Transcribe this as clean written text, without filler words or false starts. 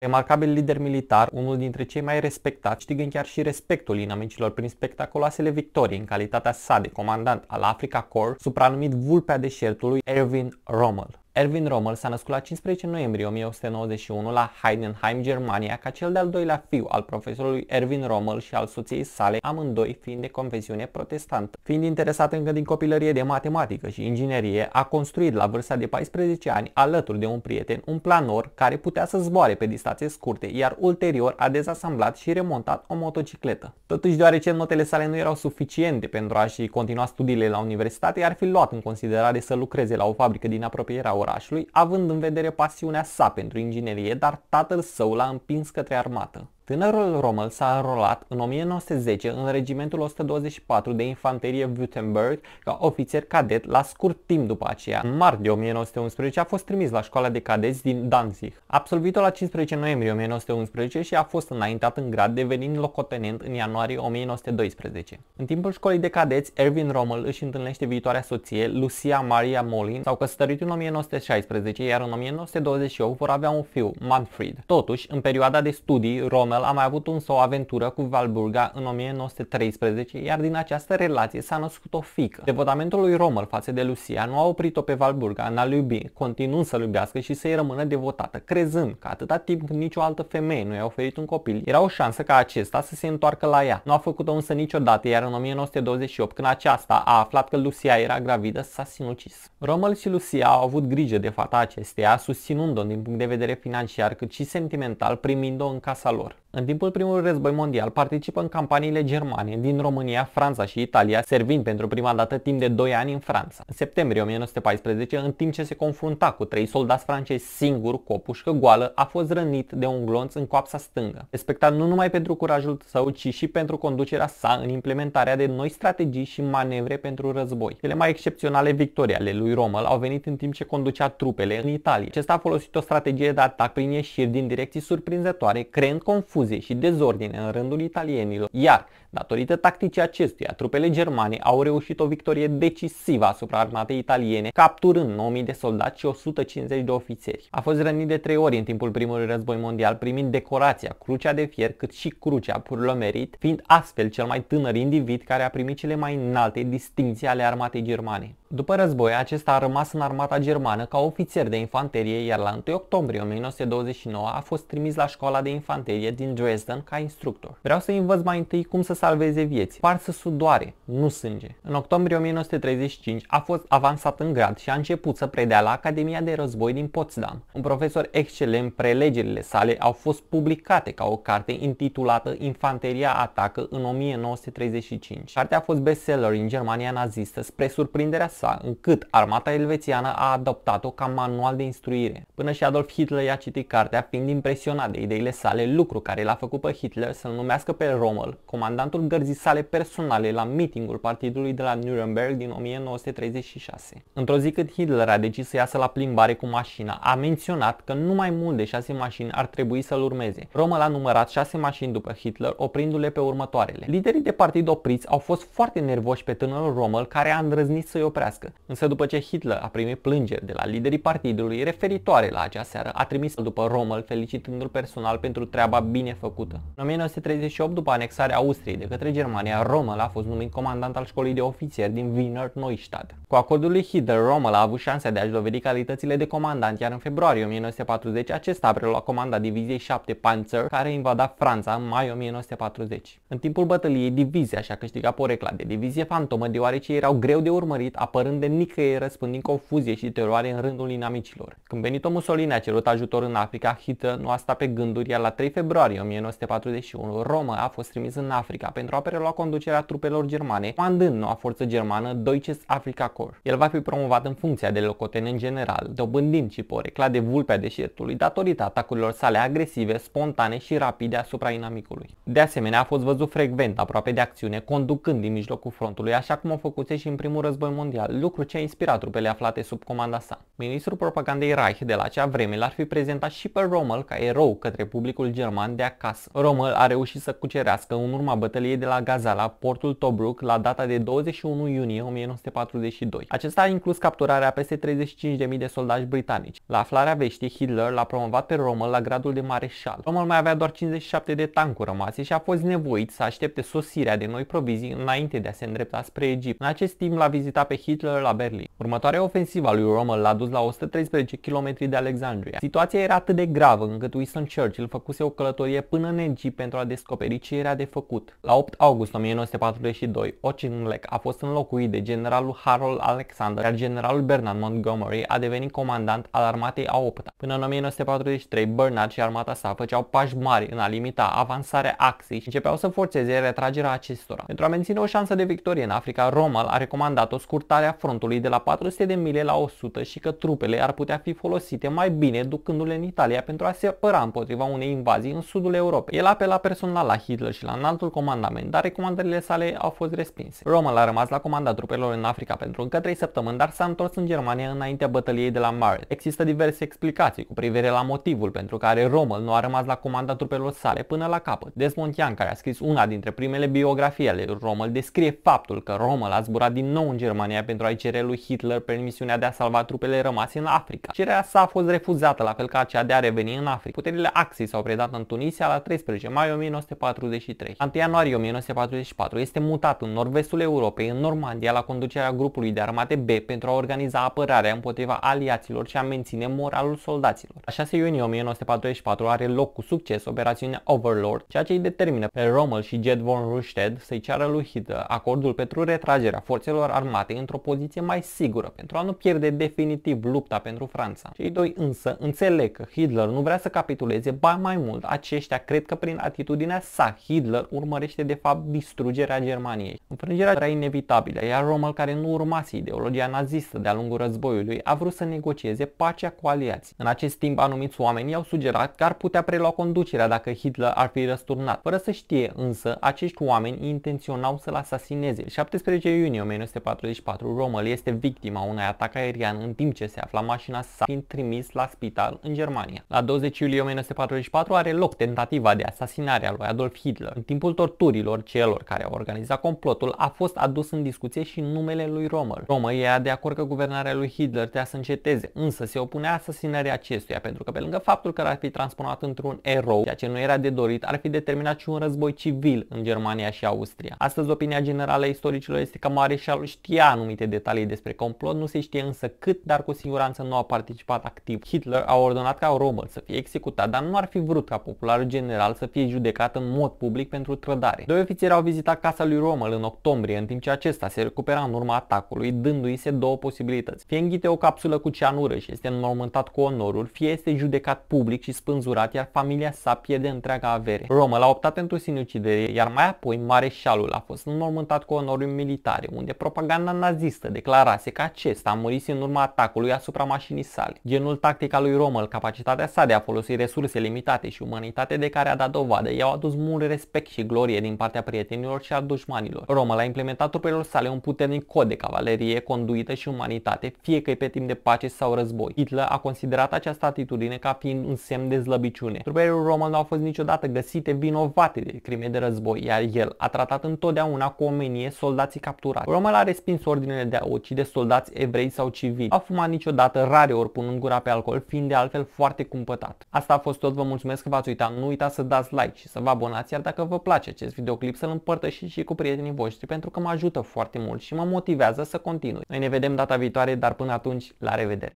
Remarcabil lider militar, unul dintre cei mai respectați, câștigă chiar și respectul inamicilor prin spectaculoasele victorii în calitatea sa de comandant al Africa Corps, supranumit Vulpea Deșertului, Erwin Rommel. Erwin Rommel s-a născut la 15 noiembrie 1991 la Heidenheim, Germania, ca cel de-al doilea fiu al profesorului Erwin Rommel și al soției sale, amândoi fiind de confesiune protestantă. Fiind interesat încă din copilărie de matematică și inginerie, a construit la vârsta de 14 ani, alături de un prieten, un planor care putea să zboare pe distanțe scurte, iar ulterior a dezasamblat și remontat o motocicletă. Totuși, deoarece notele sale nu erau suficiente pentru a-și continua studiile la universitate, ar fi luat în considerare să lucreze la o fabrică din apropierea orașului, având în vedere pasiunea sa pentru inginerie, dar tatăl său l-a împins către armată. Tânărul Rommel s-a înrolat în 1910 în regimentul 124 de infanterie Württemberg ca ofițer cadet. La scurt timp după aceea, în martie 1911, a fost trimis la școala de cadeți din Danzig. A absolvit-o la 15 noiembrie 1911 și a fost înaintat în grad, devenind locotenent în ianuarie 1912. În timpul școlii de cadeți, Erwin Rommel își întâlnește viitoarea soție, Lucia Maria Molin, s-au căsătorit în 1916, iar în 1928 vor avea un fiu, Manfred. Totuși, în perioada de studii, Rommel a mai avut însă o aventură cu Walburga în 1913, iar din această relație s-a născut o fiică. Devotamentul lui Rommel față de Lucia nu a oprit-o pe Walburga în a iubi, continuând să-l iubească și să-i rămână devotată, crezând că atâta timp când nicio altă femeie nu i-a oferit un copil, era o șansă ca acesta să se întoarcă la ea. Nu a făcut-o însă niciodată, iar în 1928, când aceasta a aflat că Lucia era gravidă, s-a sinucis. Rommel și Lucia au avut grijă de fata acesteia, susținând-o din punct de vedere financiar cât și sentimental, primind-o în casa lor. În timpul primului război mondial participă în campaniile germane din România, Franța și Italia, servind pentru prima dată timp de 2 ani în Franța. În septembrie 1914, în timp ce se confrunta cu 3 soldați francezi singur cu o pușcă goală, a fost rănit de un glonț în coapsa stângă. Respectat nu numai pentru curajul său, ci și pentru conducerea sa în implementarea de noi strategii și manevre pentru război. Cele mai excepționale victorii ale lui Rommel au venit în timp ce conducea trupele în Italia. Acesta a folosit o strategie de atac prin ieșiri din direcții surprinzătoare, creând confuzie și dezordine în rândul italienilor, iar, datorită tacticii acestuia, trupele germane au reușit o victorie decisivă asupra armatei italiene, capturând 9000 de soldați și 150 de ofițeri. A fost rănit de 3 ori în timpul primului război mondial, primind decorația Crucea de Fier, cât și Crucea pour le Mérite, fiind astfel cel mai tânăr individ care a primit cele mai înalte distincții ale armatei germane. După război, acesta a rămas în armata germană ca ofițer de infanterie, iar la 1 octombrie 1929 a fost trimis la școala de infanterie din Dresden ca instructor. Vreau să învăț mai întâi cum să salveze vieți, varsă sudoare, nu sânge. În octombrie 1935 a fost avansat în grad și a început să predea la Academia de Război din Potsdam. Un profesor excelent, prelegerile sale au fost publicate ca o carte intitulată Infanteria atacă în 1935. Cartea a fost bestseller în Germania nazistă spre surprinderea sa, încât armata elvețiană a adoptat-o ca manual de instruire. Până și Adolf Hitler i-a citit cartea, fiind impresionat de ideile sale, lucru care l-a făcut pe Hitler să-l numească pe Rommel comandantul gărzii sale personale la meetingul partidului de la Nuremberg din 1936. Într-o zi când Hitler a decis să iasă la plimbare cu mașina, a menționat că nu mai mult de 6 mașini ar trebui să-l urmeze. Rommel a numărat 6 mașini după Hitler, oprindu-le pe următoarele. Liderii de partid opriți au fost foarte nervoși pe tânărul Rommel, care a îndrăznit să-i oprească. Însă după ce Hitler a primit plângeri de la liderii partidului referitoare la acea seară, a trimis după Rommel felicitându-l personal pentru treaba bine făcută. În 1938, după anexarea Austriei de către Germania, Rommel a fost numit comandant al școlii de ofițeri din Wiener Neustadt. Cu acordul lui Hitler, Rommel a avut șansa de a-și dovedi calitățile de comandant, iar în februarie 1940 acesta a preluat comanda diviziei 7 Panzer, care invada Franța în mai 1940. În timpul bătăliei, divizia și-a câștigat porecla de divizie fantomă, deoarece erau greu de urmărit, apărând de nicăieri, răspândind confuzie și teroare în rândul inamicilor. Când Benito Mussolini a cerut ajutor în Africa, Hitler nu a stat pe gânduri, iar la 3 februarie 1941 Rommel a fost trimis în Africa pentru a prelua conducerea trupelor germane, comandând noua forță germană Deutsches Afrika Korps. El va fi promovat în funcția de locotenent general, dobândind și porecla de Vulpea Deșertului datorită atacurilor sale agresive, spontane și rapide asupra inamicului. De asemenea, a fost văzut frecvent aproape de acțiune, conducând din mijlocul frontului, așa cum o făcuse și în primul război mondial, lucru ce a inspirat trupele aflate sub comanda sa. Ministrul propagandei Reich de la acea vreme l-ar fi prezentat și pe Rommel ca erou către publicul german de acasă. Rommel a reușit să cucerească în urma bătăliei bătăliei de la Gazala, portul Tobruk, la data de 21 iunie 1942. Acesta a inclus capturarea peste 35.000 de soldați britanici. La aflarea veștii, Hitler l-a promovat pe Rommel la gradul de mareșal. Rommel mai avea doar 57 de tancuri rămase și a fost nevoit să aștepte sosirea de noi provizii înainte de a se îndrepta spre Egipt. În acest timp l-a vizitat pe Hitler la Berlin. Următoarea ofensivă a lui Rommel l-a dus la 113 km de Alexandria. Situația era atât de gravă încât Winston Churchill făcuse o călătorie până în Egipt pentru a descoperi ce era de făcut. La 8 august 1942, Auchinleck a fost înlocuit de generalul Harold Alexander, iar generalul Bernard Montgomery a devenit comandant al armatei a 8-a. Până în 1943, Bernard și armata sa făceau pași mari în a limita avansarea Axii și începeau să forțeze retragerea acestora. Pentru a menține o șansă de victorie în Africa, Rommel a recomandat o scurtare a frontului de la 400 de mile la 100 și că trupele ar putea fi folosite mai bine ducându-le în Italia pentru a se apăra împotriva unei invazii în sudul Europei. El apela personal la Hitler și la înaltul comandament, dar recomandările sale au fost respinse. Rommel a rămas la comanda trupelor în Africa pentru încă 3 săptămâni, dar s-a întors în Germania înaintea bătăliei de la Mareth. Există diverse explicații cu privire la motivul pentru care Rommel nu a rămas la comanda trupelor sale până la capăt. Desmond Young, care a scris una dintre primele biografii ale lui Rommel, descrie faptul că Rommel a zburat din nou în Germania pentru a-i cere lui Hitler permisiunea de a salva trupele rămase în Africa. Cererea sa a fost refuzată, la fel ca aceea de a reveni în Africa. Puterile Axii s-au predat în Tunisia la 13 mai 1943. La 1 ianuarie 1944 este mutat în nord-vestul Europei, în Normandia, la conducerea grupului de armate B pentru a organiza apărarea împotriva aliaților și a menține moralul soldaților. La 6 iunie 1944 are loc cu succes operațiunea Overlord, ceea ce îi determină pe Rommel și Jed von Rundstedt să-i ceară lui Hitler acordul pentru retragerea forțelor armate într-o poziție mai sigură pentru a nu pierde definitiv lupta pentru Franța. Cei doi însă înțeleg că Hitler nu vrea să capituleze, ba mai mult, aceștia cred că prin atitudinea sa Hitler urmărește de fapt distrugerea Germaniei. Înfrângerea era inevitabilă, iar Rommel, care nu urmase ideologia nazistă de-a lungul războiului, a vrut să negocieze pacea cu aliații. În acest timp, anumiți oameni i-au sugerat că ar putea prelua conducerea dacă Hitler ar fi răsturnat. Fără să știe însă, acești oameni intenționau să-l asasineze. 17 iunie 1944, Rommel este victima unui atac aerian în timp ce se afla mașina sa fiind trimis la spital în Germania. La 20 iulie 1944 are loc tentativa de asasinare a lui Adolf Hitler. În timpul torturilor celor care au organizat complotul a fost adus în discuție și numele lui Rommel. Rommel era de acord că guvernarea lui Hitler trebuia să înceteze, însă se opunea asasinării acestuia pentru că, pe lângă faptul că ar fi transformat într-un erou, ceea ce nu era de dorit, ar fi determinat și un război civil în Germania și Austria. Astăzi, opinia generală a istoricilor este că mareșalul știa anumite detalii despre complot, nu se știe însă cât, dar cu siguranță nu a participat activ. Hitler a ordonat ca Rommel să fie executat, dar nu ar fi vrut ca popularul general să fie judecat în mod public pentru trădare. Doi ofițeri au vizitat casa lui Rommel în octombrie, în timp ce acesta se recupera în urma atacului, dându-i se două posibilități. Fie înghite o capsulă cu cianură și este înmormântat cu onorul, fie este judecat public și spânzurat, iar familia sa pierde întreaga avere. Rommel a optat pentru sinucidere, iar mai apoi mareșalul a fost înmormântat cu onoruri militare, unde propaganda nazistă declarase că acesta a murit în urma atacului asupra mașinii sale. Genul tactic al lui Rommel, capacitatea sa de a folosi resurse limitate și umanitate de care a dat dovadă, i-au adus mult respect și glorie din partea prietenilor și a dușmanilor. Rommel a implementat trupelor sale un puternic cod de cavalerie, conduită și umanitate, fie că e pe timp de pace sau război. Hitler a considerat această atitudine ca fiind un semn de slăbiciune. Trupele lui Rommel nu au fost niciodată găsite vinovate de crime de război, iar el a tratat întotdeauna cu omenie soldații capturați. Rommel a respins ordinele de a ucide soldați evrei sau civili. A fumat niciodată, rare ori punând gura pe alcool, fiind de altfel foarte cumpătat. Asta a fost tot, vă mulțumesc că v-ați uitat, nu uitați să dați like și să vă abonați, iar dacă vă place acest videoclip să-l împărtășiți și cu prietenii voștri pentru că mă ajută foarte mult și mă motivează să continui. Noi ne vedem data viitoare, dar până atunci, la revedere!